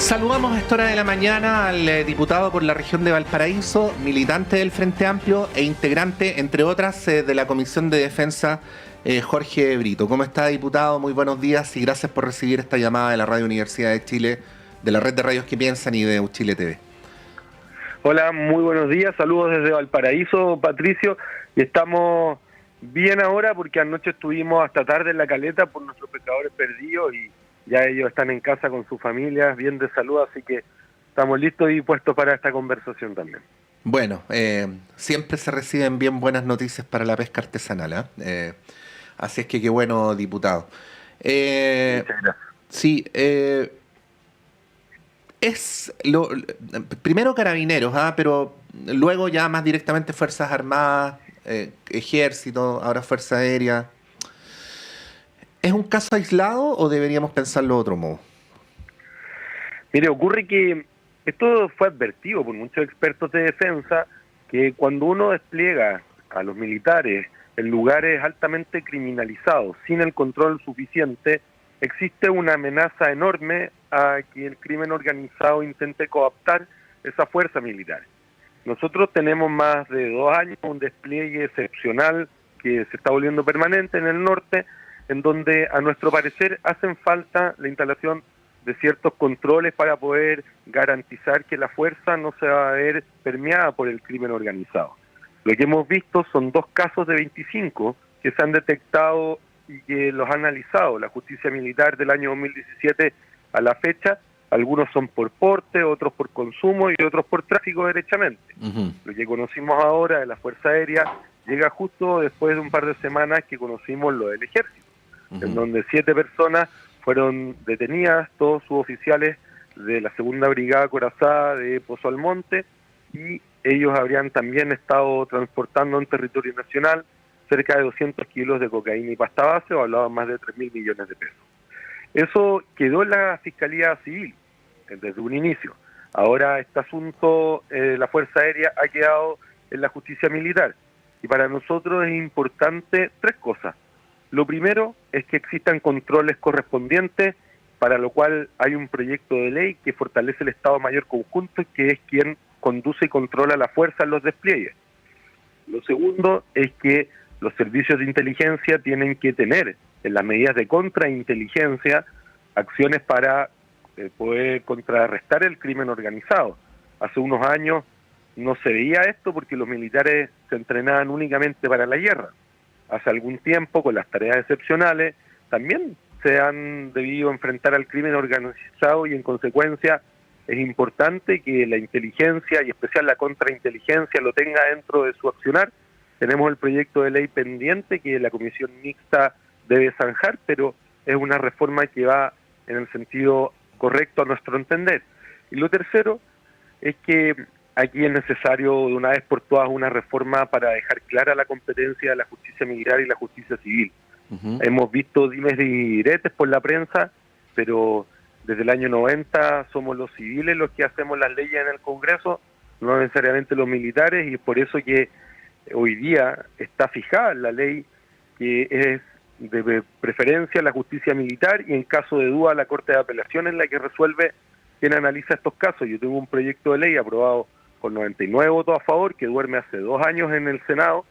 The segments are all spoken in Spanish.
Saludamos a esta hora de la mañana al diputado por la región de Valparaíso, militante del Frente Amplio e integrante, entre otras, de la Comisión de Defensa, Jorge Brito. ¿Cómo está, diputado? Muy buenos días y gracias por recibir esta llamada de la Radio Universidad de Chile, de la red de radios que piensan y de Uchile TV. Hola, muy buenos días, saludos desde Valparaíso, Patricio, y estamos bien ahora porque anoche estuvimos hasta tarde en La Caleta por nuestros pescadores perdidos y ya ellos están en casa con sus familias, bien de salud, así que estamos listos y puestos para esta conversación también. Bueno, siempre se reciben bien buenas noticias para la pesca artesanal, ¿eh? Así es que qué bueno, diputado. Muchas gracias. Sí, primero Carabineros, pero luego ya más directamente Fuerzas Armadas, Ejército, ahora Fuerza Aérea. ¿Es un caso aislado o deberíamos pensarlo de otro modo? Mire, ocurre que esto fue advertido por muchos expertos de defensa, que cuando uno despliega a los militares en lugares altamente criminalizados, sin el control suficiente, existe una amenaza enorme a que el crimen organizado intente cooptar esa fuerza militar. Nosotros tenemos más de 2 años un despliegue excepcional que se está volviendo permanente en el norte, en donde a nuestro parecer hacen falta la instalación de ciertos controles para poder garantizar que la fuerza no se va a ver permeada por el crimen organizado. Lo que hemos visto son 2 casos de 25 que se han detectado y que los ha analizado la justicia militar del año 2017 a la fecha. Algunos son por porte, otros por consumo y otros por tráfico derechamente. Lo que conocimos ahora de la Fuerza Aérea llega justo después de un par de semanas que conocimos lo del Ejército, en donde 7 personas fueron detenidas, todos suboficiales de la Segunda Brigada Corazada de Pozo Almonte, y ellos habrían también estado transportando en territorio nacional cerca de 200 kilos de cocaína y pasta base, o hablaban más de 3.000 millones de pesos. Eso quedó en la Fiscalía Civil desde un inicio. Ahora este asunto, la Fuerza Aérea, ha quedado en la justicia militar. Y para nosotros es importante 3 cosas. Lo primero es que existan controles correspondientes, para lo cual hay un proyecto de ley que fortalece el Estado Mayor Conjunto, que es quien conduce y controla la fuerza en los despliegues. Lo segundo es que los servicios de inteligencia tienen que tener en las medidas de contrainteligencia acciones para poder contrarrestar el crimen organizado. Hace unos años no se veía esto porque los militares se entrenaban únicamente para la guerra. Hace algún tiempo, con las tareas excepcionales, también se han debido enfrentar al crimen organizado y en consecuencia es importante que la inteligencia y especial la contrainteligencia lo tenga dentro de su accionar. Tenemos el proyecto de ley pendiente que la comisión mixta debe zanjar, pero es una reforma que va en el sentido correcto a nuestro entender. Y lo tercero es que aquí es necesario de una vez por todas una reforma para dejar clara la competencia de la justicia militar y la justicia civil. Hemos visto dimes y diretes por la prensa, pero desde el año 90 somos los civiles los que hacemos las leyes en el Congreso, no necesariamente los militares, y es por eso que hoy día está fijada la ley que es de preferencia la justicia militar, y en caso de duda la Corte de Apelaciones es la que resuelve quién analiza estos casos. Yo tengo un proyecto de ley aprobado con 99 votos a favor que duerme hace 2 años en el Senado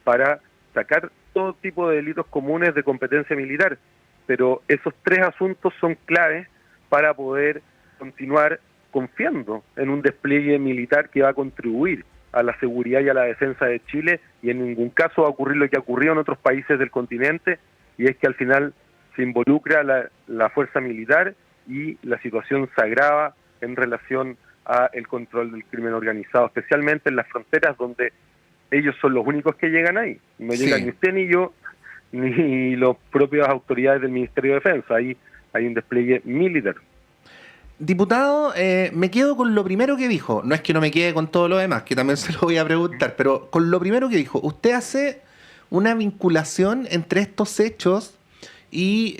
para sacar todo tipo de delitos comunes de competencia militar, pero esos 3 asuntos son claves para poder continuar confiando en un despliegue militar que va a contribuir a la seguridad y a la defensa de Chile, y en ningún caso va a ocurrir lo que ha ocurrido en otros países del continente, y es que al final se involucra la fuerza militar y la situación se agrava en relación a el control del crimen organizado, especialmente en las fronteras donde ellos son los únicos que llegan ahí. No llegan ni usted ni yo, ni las propias autoridades del Ministerio de Defensa. Ahí hay un despliegue militar. Diputado, me quedo con lo primero que dijo. No es que no me quede con todo lo demás, que también se lo voy a preguntar, pero con lo primero que dijo. Usted hace una vinculación entre estos hechos y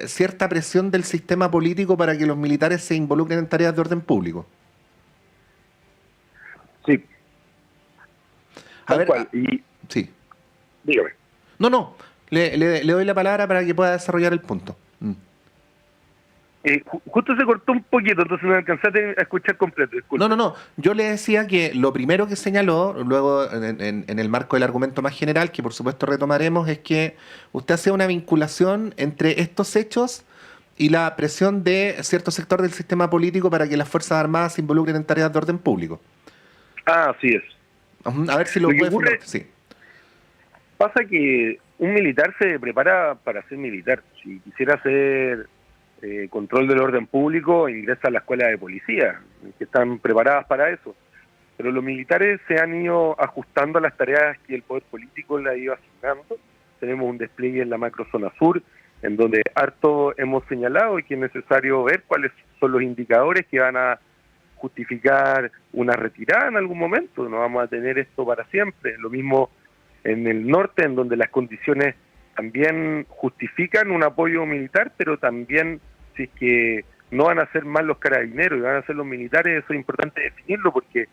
cierta presión del sistema político para que los militares se involucren en tareas de orden público. Sí. A ver, cual. Y sí. Dígame. No, le doy la palabra para que pueda desarrollar el punto. Justo se cortó un poquito, entonces no alcanzaste a escuchar completo, disculpe. No. Yo le decía que lo primero que señaló, luego en el marco del argumento más general, que por supuesto retomaremos, es que usted hacía una vinculación entre estos hechos y la presión de cierto sector del sistema político para que las Fuerzas Armadas se involucren en tareas de orden público. Así es. A ver si lo Lo que puede ocurre, fundamentar. Sí. pasa que un militar se prepara para ser militar. Si quisiera hacer control del orden público, ingresa a la escuela de policía, que están preparadas para eso. Pero los militares se han ido ajustando a las tareas que el poder político le ha ido asignando. Tenemos un despliegue en la macrozona sur, en donde harto hemos señalado y que es necesario ver cuáles son los indicadores que van a justificar una retirada en algún momento. No vamos a tener esto para siempre. Lo mismo en el norte, en donde las condiciones también justifican un apoyo militar, pero también si es que no van a ser más los carabineros y van a ser los militares, eso es importante definirlo, porque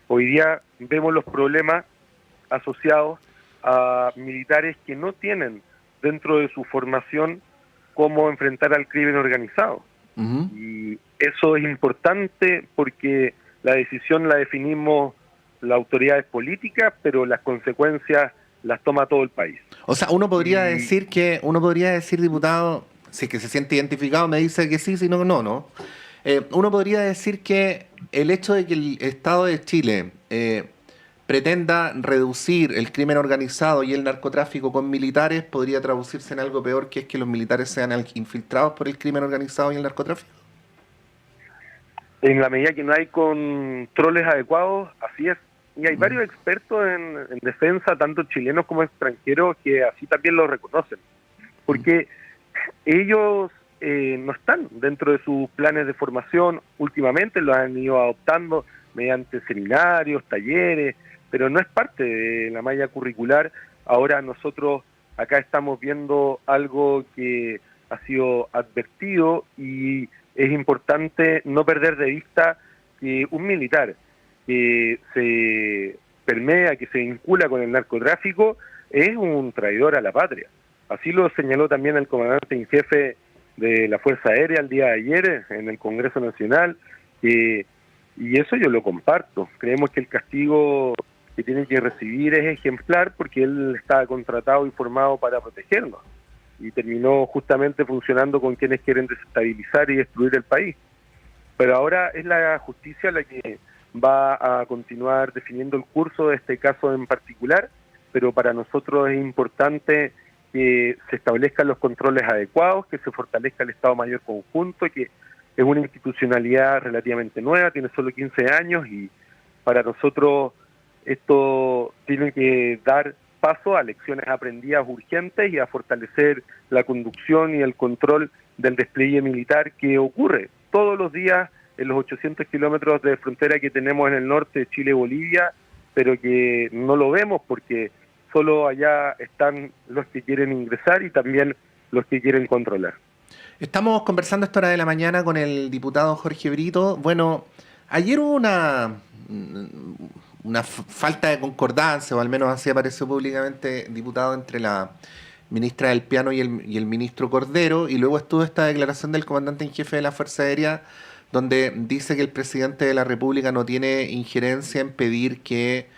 hoy día vemos los problemas asociados a militares que no tienen dentro de su formación cómo enfrentar al crimen organizado. Ujú. Y eso es importante porque la decisión la definimos las autoridades políticas, pero las consecuencias las toma todo el país. O sea, uno podría decir, diputado, si es que se siente identificado, me dice que sí, si no, no. Uno podría decir que el hecho de que el Estado de Chile pretenda reducir el crimen organizado y el narcotráfico con militares podría traducirse en algo peor, que es que los militares sean infiltrados por el crimen organizado y el narcotráfico. En la medida que no hay controles adecuados, así es. Y hay varios expertos en defensa, tanto chilenos como extranjeros, que así también lo reconocen. Porque ellos no están dentro de sus planes de formación. Últimamente los han ido adoptando mediante seminarios, talleres, pero no es parte de la malla curricular. Ahora nosotros acá estamos viendo algo que ha sido advertido y es importante no perder de vista que un militar que se permea, que se vincula con el narcotráfico, es un traidor a la patria. Así lo señaló también el comandante en jefe de la Fuerza Aérea el día de ayer en el Congreso Nacional, y eso yo lo comparto. Creemos que el castigo que tiene que recibir es ejemplar porque él estaba contratado y formado para protegernos, y terminó justamente funcionando con quienes quieren desestabilizar y destruir el país. Pero ahora es la justicia la que va a continuar definiendo el curso de este caso en particular, pero para nosotros es importante que se establezcan los controles adecuados, que se fortalezca el Estado Mayor Conjunto, que es una institucionalidad relativamente nueva, tiene solo 15 años, y para nosotros esto tiene que dar paso a lecciones aprendidas urgentes y a fortalecer la conducción y el control del despliegue militar que ocurre todos los días en los 800 kilómetros de frontera que tenemos en el norte de Chile y Bolivia, pero que no lo vemos porque solo allá están los que quieren ingresar y también los que quieren controlar. Estamos conversando a esta hora de la mañana con el diputado Jorge Brito. Bueno, ayer hubo una falta de concordancia, o al menos así apareció públicamente, diputado, entre la ministra del Piano y el ministro Cordero, y luego estuvo esta declaración del comandante en jefe de la Fuerza Aérea, donde dice que el presidente de la República no tiene injerencia en pedir que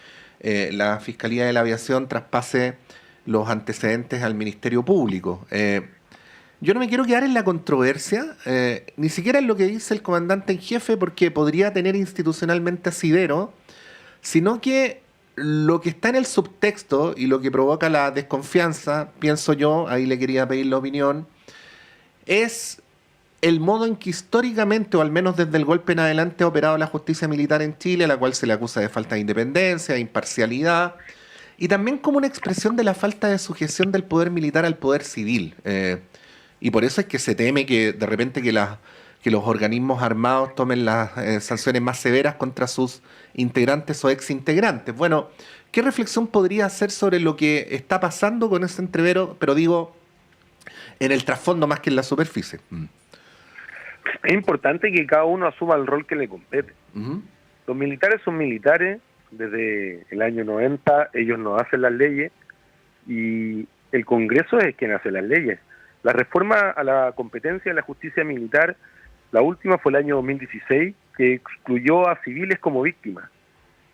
la Fiscalía de la Aviación traspase los antecedentes al Ministerio Público. Yo no me quiero quedar en la controversia, ni siquiera en lo que dice el comandante en jefe, porque podría tener institucionalmente asidero, sino que lo que está en el subtexto y lo que provoca la desconfianza, pienso yo, ahí le quería pedir la opinión, es el modo en que históricamente, o al menos desde el golpe en adelante, ha operado la justicia militar en Chile, a la cual se le acusa de falta de independencia, de imparcialidad, y también como una expresión de la falta de sujeción del poder militar al poder civil. Y por eso es que se teme que de repente que los organismos armados tomen las sanciones más severas contra sus integrantes o exintegrantes. Bueno, ¿qué reflexión podría hacer sobre lo que está pasando con ese entrevero, pero digo, en el trasfondo más que en la superficie? Es importante que cada uno asuma el rol que le compete. Uh-huh. Los militares son militares desde el año 90, ellos no hacen las leyes y el Congreso es quien hace las leyes. La reforma a la competencia de la justicia militar, la última fue el año 2016, que excluyó a civiles como víctimas,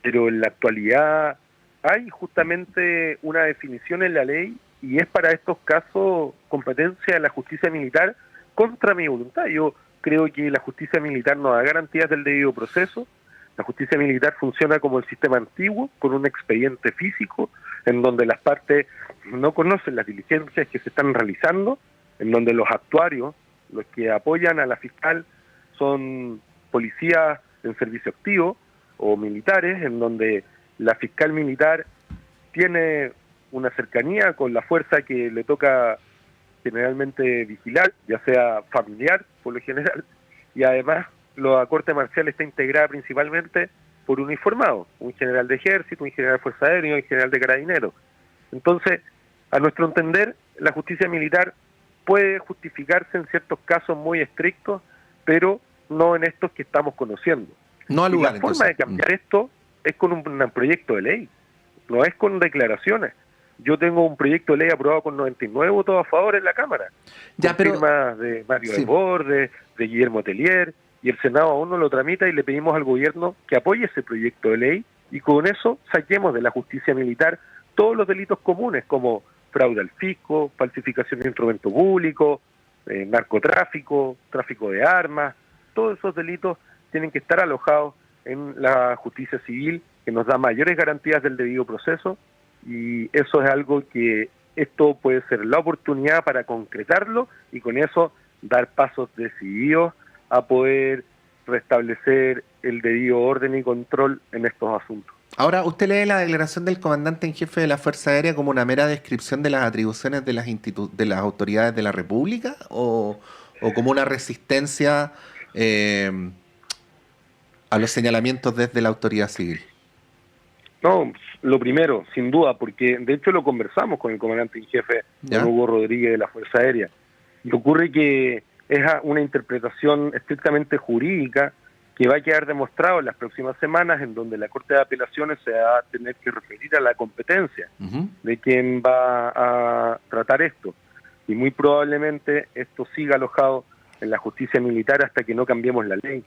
pero en la actualidad hay justamente una definición en la ley y es para estos casos competencia de la justicia militar contra mi voluntad. Yo creo que la justicia militar no da garantías del debido proceso. La justicia militar funciona como el sistema antiguo, con un expediente físico, en donde las partes no conocen las diligencias que se están realizando, en donde los actuarios, los que apoyan a la fiscal, son policías en servicio activo o militares, en donde la fiscal militar tiene una cercanía con la fuerza que le toca generalmente vigilar, ya sea familiar por lo general, y además la Corte Marcial está integrada principalmente por uniformados, un general de ejército, un general de fuerza aérea, un general de carabineros. Entonces, a nuestro entender, la justicia militar puede justificarse en ciertos casos muy estrictos, pero no en estos que estamos conociendo. No al Y lugar, la forma de cambiar esto es con un proyecto de ley, no es con declaraciones. Yo tengo un proyecto de ley aprobado con 99 votos a favor en la Cámara, Ya, con pero firmas de Mario sí. Desbordes, de Guillermo Tellier, y el Senado aún no lo tramita y le pedimos al gobierno que apoye ese proyecto de ley y con eso saquemos de la justicia militar todos los delitos comunes como fraude al fisco, falsificación de instrumento público, narcotráfico, tráfico de armas. Todos esos delitos tienen que estar alojados en la justicia civil, que nos da mayores garantías del debido proceso, y eso es algo que esto puede ser la oportunidad para concretarlo y con eso dar pasos decididos a poder restablecer el debido orden y control en estos asuntos. Ahora, ¿usted lee la declaración del comandante en jefe de la Fuerza Aérea como una mera descripción de las atribuciones de de las autoridades de la República o como una resistencia a los señalamientos desde la autoridad civil? No, lo primero, sin duda, porque de hecho lo conversamos con el comandante en jefe, don Hugo Rodríguez de la Fuerza Aérea. Y ocurre que es una interpretación estrictamente jurídica que va a quedar demostrado en las próximas semanas, en donde la Corte de Apelaciones se va a tener que referir a la competencia de quien va a tratar esto. Y muy probablemente esto siga alojado en la justicia militar hasta que no cambiemos la ley.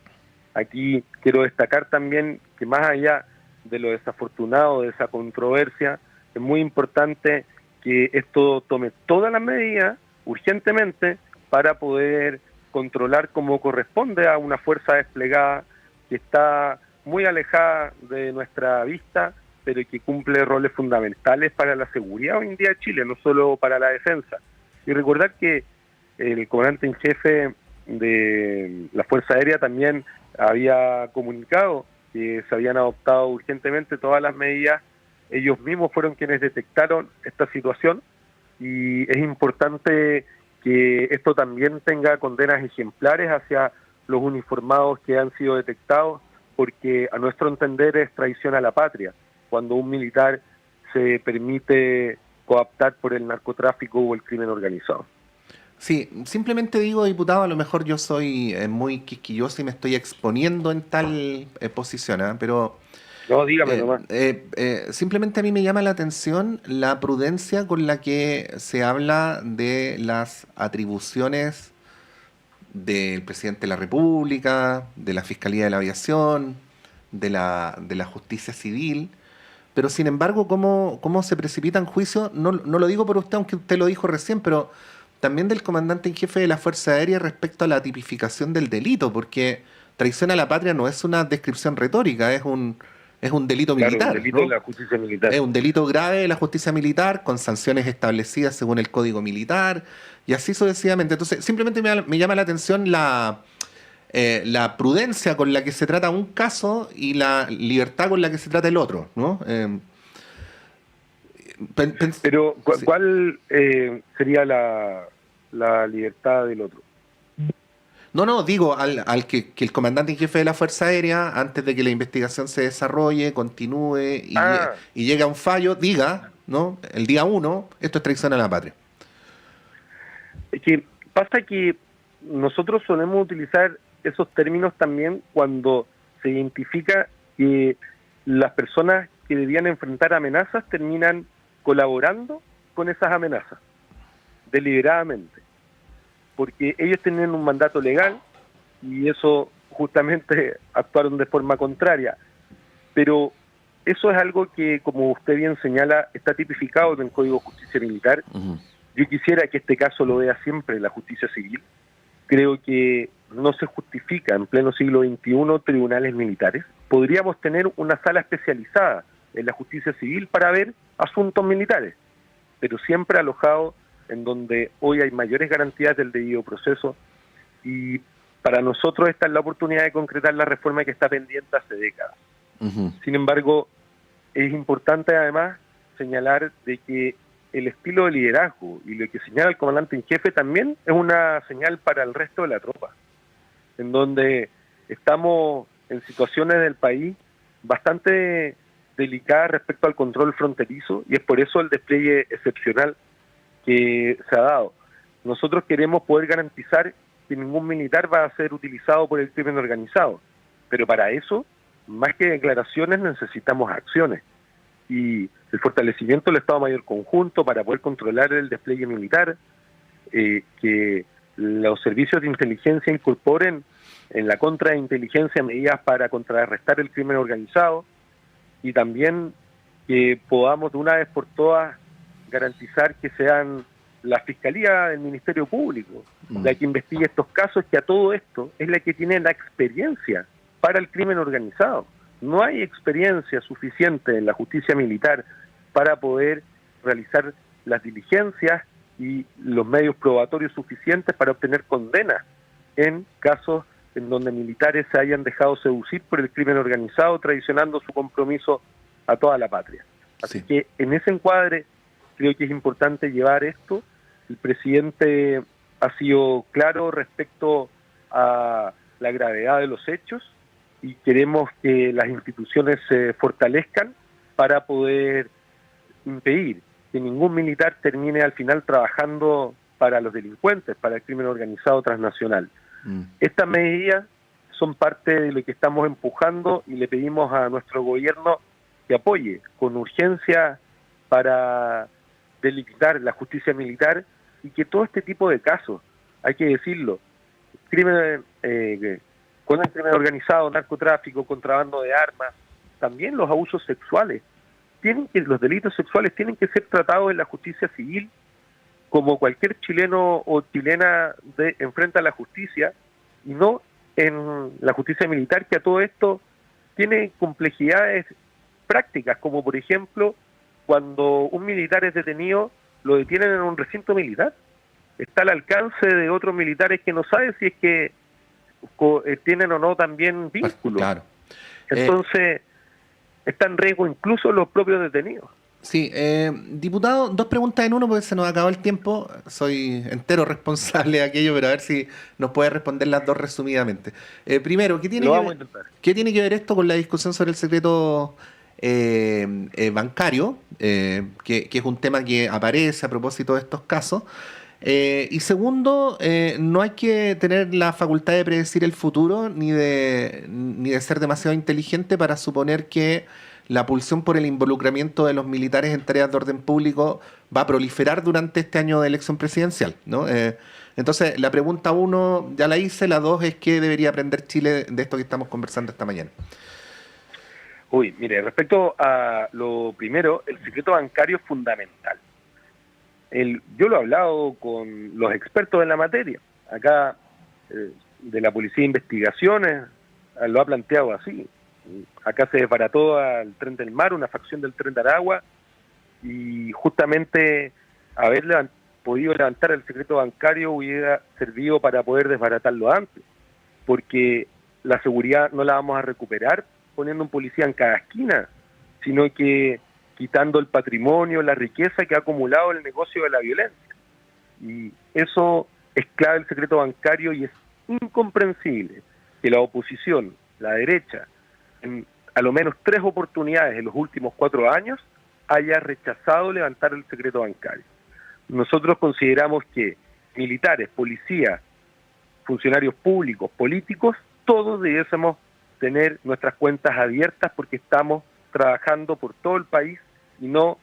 Aquí quiero destacar también que más allá de lo desafortunado de esa controversia, es muy importante que esto tome todas las medidas urgentemente para poder controlar como corresponde a una fuerza desplegada que está muy alejada de nuestra vista, pero que cumple roles fundamentales para la seguridad hoy en día de Chile, no solo para la defensa. Y recordar que el comandante en jefe de la Fuerza Aérea también había comunicado que se habían adoptado urgentemente todas las medidas. Ellos mismos fueron quienes detectaron esta situación y es importante que esto también tenga condenas ejemplares hacia los uniformados que han sido detectados, porque a nuestro entender es traición a la patria cuando un militar se permite cooptar por el narcotráfico o el crimen organizado. Sí, simplemente digo, diputado, a lo mejor yo soy muy quisquilloso y me estoy exponiendo en tal posición, pero No, dígame nomás. simplemente a mí me llama la atención la prudencia con la que se habla de las atribuciones del presidente de la República, de la Fiscalía de la Aviación, de la Justicia Civil, pero sin embargo, cómo se precipita en juicio, no lo digo por usted, aunque usted lo dijo recién, pero también del comandante en jefe de la Fuerza Aérea respecto a la tipificación del delito, porque traición a la patria no es una descripción retórica, es un delito militar. Claro, un delito ¿no? de la justicia militar. Es un delito grave de la justicia militar, con sanciones establecidas según el Código Militar, y así sucesivamente. Entonces, simplemente me llama la atención la prudencia con la que se trata un caso y la libertad con la que se trata el otro, ¿no? Pero, sí. ¿cuál sería la libertad del otro? No, digo, al que el comandante en jefe de la Fuerza Aérea, antes de que la investigación se desarrolle, continúe y llegue a un fallo, diga, ¿no? El día 1, esto es traición a la patria. Es que pasa que nosotros solemos utilizar esos términos también cuando se identifica que las personas que debían enfrentar amenazas terminan colaborando con esas amenazas, deliberadamente. porque ellos tienen un mandato legal y eso justamente actuaron de forma contraria. Pero eso es algo que, como usted bien señala, está tipificado en el Código de Justicia Militar. Ujú. Yo quisiera que este caso lo vea siempre la justicia civil. Creo que no se justifica en pleno siglo XXI tribunales militares. Podríamos tener una sala especializada en la justicia civil para ver asuntos militares, pero siempre alojado en donde hoy hay mayores garantías del debido proceso, y para nosotros esta es la oportunidad de concretar la reforma que está pendiente hace décadas. Ujú. Sin embargo, es importante además señalar de que el estilo de liderazgo y lo que señala el comandante en jefe también es una señal para el resto de la tropa, en donde estamos en situaciones del país bastante delicadas respecto al control fronterizo, y es por eso el despliegue excepcional que se ha dado. Nosotros queremos poder garantizar que ningún militar va a ser utilizado por el crimen organizado, pero para eso, más que declaraciones, necesitamos acciones. Y el fortalecimiento del Estado Mayor Conjunto para poder controlar el despliegue militar, que los servicios de inteligencia incorporen en la contrainteligencia medidas para contrarrestar el crimen organizado, y también que podamos de una vez por todas garantizar que sean la Fiscalía del Ministerio Público la que investigue estos casos, que a todo esto es la que tiene la experiencia para el crimen organizado. No hay experiencia suficiente en la justicia militar para poder realizar las diligencias y los medios probatorios suficientes para obtener condenas en casos en donde militares se hayan dejado seducir por el crimen organizado, traicionando su compromiso a toda la patria. Así que en ese encuadre creo que es importante llevar esto. El presidente ha sido claro respecto a la gravedad de los hechos y queremos que las instituciones se fortalezcan para poder impedir que ningún militar termine al final trabajando para los delincuentes, para el crimen organizado transnacional. Estas medidas son parte de lo que estamos empujando y le pedimos a nuestro gobierno que apoye con urgencia para delimitar la justicia militar, y que todo este tipo de casos, hay que decirlo, crimen, con el crimen organizado, narcotráfico, contrabando de armas, también los abusos sexuales, los delitos sexuales tienen que ser tratados en la justicia civil como cualquier chileno o chilena enfrenta a la justicia, y no en la justicia militar, que a todo esto tiene complejidades prácticas, como por ejemplo cuando un militar es detenido, lo detienen en un recinto militar, está al alcance de otros militares que no saben si es que tienen o no también vínculos. Claro. Entonces está en riesgo incluso los propios detenidos. Sí, diputado, dos preguntas en uno porque se nos acabó el tiempo. Soy entero responsable de aquello, pero a ver si nos puede responder las dos resumidamente. Primero, ¿qué tiene que ver esto con la discusión sobre el secreto bancario? Que es un tema que aparece a propósito de estos casos. Y segundo, no hay que tener la facultad de predecir el futuro ni de ser demasiado inteligente para suponer que la pulsión por el involucramiento de los militares en tareas de orden público va a proliferar durante este año de elección presidencial, ¿no? Entonces, la pregunta 1 ya la hice, la 2 es ¿qué debería aprender Chile de esto que estamos conversando esta mañana? Mire, respecto a lo primero, el secreto bancario es fundamental. Yo lo he hablado con los expertos en la materia, acá de la Policía de Investigaciones, lo ha planteado así. Acá se desbarató al Tren del Mar, una facción del Tren de Aragua, y justamente haber podido levantar el secreto bancario hubiera servido para poder desbaratarlo antes, porque la seguridad no la vamos a recuperar poniendo un policía en cada esquina, sino que quitando el patrimonio, la riqueza que ha acumulado el negocio de la violencia. Y eso es clave el secreto bancario, y es incomprensible que la oposición, la derecha, en a lo menos 3 oportunidades en los últimos 4 años, haya rechazado levantar el secreto bancario. Nosotros consideramos que militares, policías, funcionarios públicos, políticos, todos debiésemos tener nuestras cuentas abiertas porque estamos trabajando por todo el país y no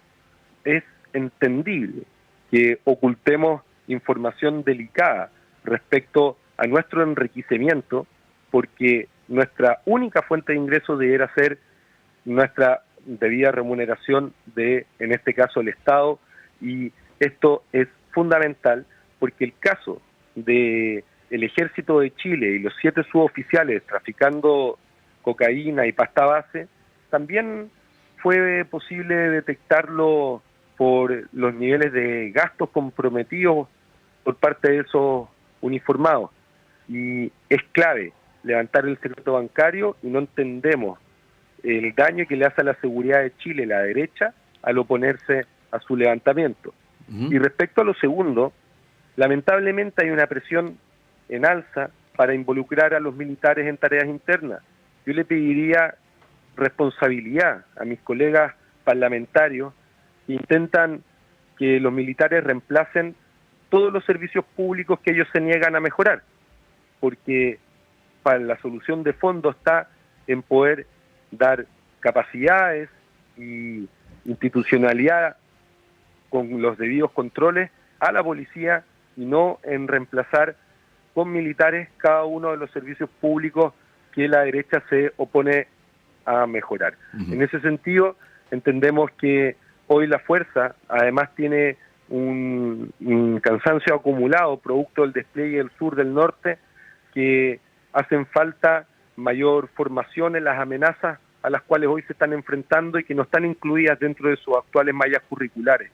es entendible que ocultemos información delicada respecto a nuestro enriquecimiento, porque nuestra única fuente de ingreso debiera ser nuestra debida remuneración de, en este caso, el Estado, y esto es fundamental porque el caso de el Ejército de Chile y los 7 suboficiales traficando cocaína y pasta base, también fue posible detectarlo por los niveles de gastos comprometidos por parte de esos uniformados. Y es clave levantar el secreto bancario, y no entendemos el daño que le hace a la seguridad de Chile la derecha al oponerse a su levantamiento. Y respecto a lo segundo, lamentablemente hay una presión en alza para involucrar a los militares en tareas internas. Yo le pediría responsabilidad a mis colegas parlamentarios que intentan que los militares reemplacen todos los servicios públicos que ellos se niegan a mejorar, porque para la solución de fondo está en poder dar capacidades y institucionalidad con los debidos controles a la policía, y no en reemplazar con militares cada uno de los servicios públicos que la derecha se opone a mejorar. En ese sentido, entendemos que hoy la fuerza además tiene un cansancio acumulado producto del despliegue del sur del norte, que hacen falta mayor formación en las amenazas a las cuales hoy se están enfrentando y que no están incluidas dentro de sus actuales mallas curriculares.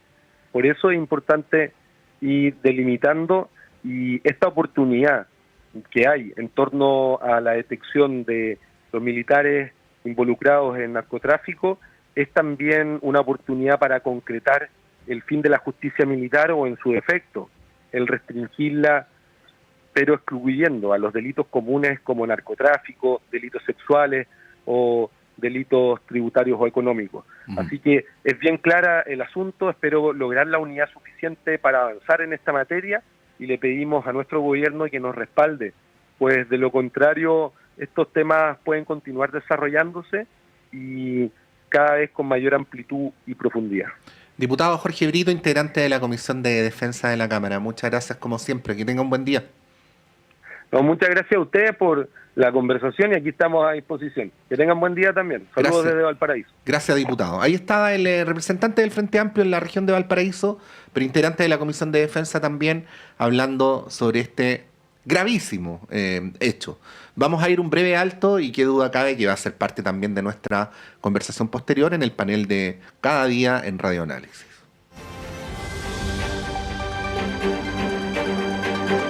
Por eso es importante ir delimitando, y esta oportunidad que hay en torno a la detección de los militares involucrados en narcotráfico es también una oportunidad para concretar el fin de la justicia militar, o en su defecto, el restringirla, pero excluyendo a los delitos comunes como narcotráfico, delitos sexuales o delitos tributarios o económicos. Así que es bien clara el asunto, espero lograr la unidad suficiente para avanzar en esta materia, y le pedimos a nuestro gobierno que nos respalde, pues de lo contrario estos temas pueden continuar desarrollándose y cada vez con mayor amplitud y profundidad. Diputado Jorge Brito, integrante de la Comisión de Defensa de la Cámara, muchas gracias como siempre, que tenga un buen día. No, muchas gracias a ustedes por la conversación, y aquí estamos a disposición. Que tengan buen día también. Saludos Gracias. desde Valparaíso. Gracias, diputado. Ahí estaba el representante del Frente Amplio en la región de Valparaíso, pero integrante de la Comisión de Defensa también, hablando sobre este gravísimo hecho. Vamos a ir un breve alto, y qué duda cabe que va a ser parte también de nuestra conversación posterior en el panel de Cada Día en Radio Análisis.